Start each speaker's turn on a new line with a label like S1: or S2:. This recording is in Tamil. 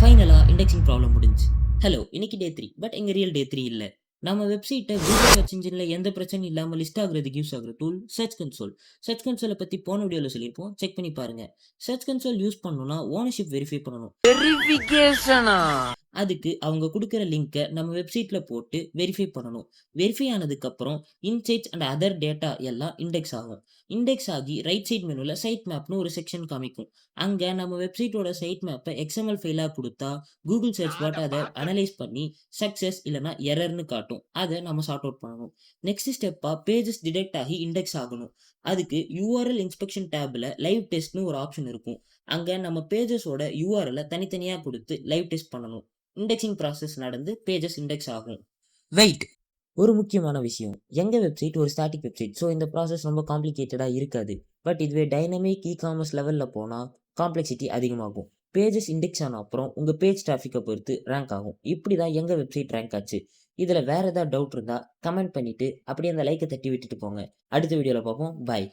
S1: ஃபைனலா இண்டெக்ஸிங் ப்ராப்ளம் முடிஞ்சுச்சு. ஹலோ! இன்னைக்கு டே 3 பட் எங்க ரியல் டே 3 இல்ல. நம்ம வெப்சைட்ட கூகுள் சர்ச் இன்ஜின்ல எந்த பிரச்சனையும் இல்லாம லிஸ்ட் ஆகுறதுக்கு யூஸ் ஆகுற டூல் சர்ச் கன்சோல். சர்ச் கன்சோல பத்தி போன வீடியோல சொல்லியிருப்போம். செக் பண்ணி பாருங்க. சர்ச் கன்சோல் யூஸ் பண்ணணும்னா ஓனர்ஷிப் வெரிஃபை பண்ணணும்.
S2: வெரிஃபிகேஷனா?
S1: அதுக்கு அவங்க குடுக்குற லிங்க்க நம்ம வெப்சைட்ல போட்டு வெரிஃபை பண்ணணும். வெரிஃபை ஆனதுக்கப்புறம் இன்சைட்ஸ் அண்ட் அதர் டேட்டா எல்லாம் இண்டெக்ஸ் ஆகும். இண்டெக்ஸ் ஆகி ரைட் சைட் மெனுல சைட் மேப்னு ஒரு செக்ஷன் காமிக்கும். அங்க நம்ம வெப்சைட்டோட சைட் மேப்ப எக்ஸ்எம்எல் ஃபைலா குடுத்தா, கூகுள் சர்ச் பாட் அத அனலைஸ் பண்ணி சக்சஸ் இல்லன்னா எரர்ன்னு காட்டும். அத நம்ம சார்ட் அவுட் பண்ணணும். நெக்ஸ்ட் ஸ்டெப்பா பேஜஸ் டிடெக்ட் ஆகி இண்டெக்ஸ் ஆகணும். அதுக்கு யூஆர்எல் இன்ஸ்பெக்ஷன் டேப்ல லைவ் டெஸ்ட்னு ஒரு ஆப்ஷன் இருக்கும். அங்க நம்ம பேஜஸோட யூஆர்எல்ல தனித்தனியா குடுத்து லைவ் டெஸ்ட் பண்ணணும். இண்டெக்ஸிங் ப்ராசஸ் நடந்து பேஜஸ் இண்டெக்ஸ் ஆகும். வெயிட்! ஒரு முக்கியமான விஷயம். எங்க வெப்சைட் ஒரு ஸ்டாட்டிக் வெப்சைட். ஸோ இந்த ப்ராசஸ் ரொம்ப காம்ப்ளிகேட்டடா இருக்காது. பட் இதுவே டைனமிக் இ-காமர்ஸ் லெவல்ல போனா காம்ப்ளெக்சிட்டி அதிகமாகும். பேஜஸ் இண்டெக்ஸ் ஆன அப்புறம் உங்க பேஜ் டிராஃபிக்க பொறுத்து ரேங்க் ஆகும். இப்படி தான் எங்க வெப்சைட் ரேங்க் ஆச்சு. இதுல வேற ஏதாவது டவுட் இருந்தா கமெண்ட் பண்ணிட்டு அப்படியே அந்த லைக்க தட்டி விட்டுட்டு போங்க. அடுத்த வீடியோல பார்ப்போம். பாய்.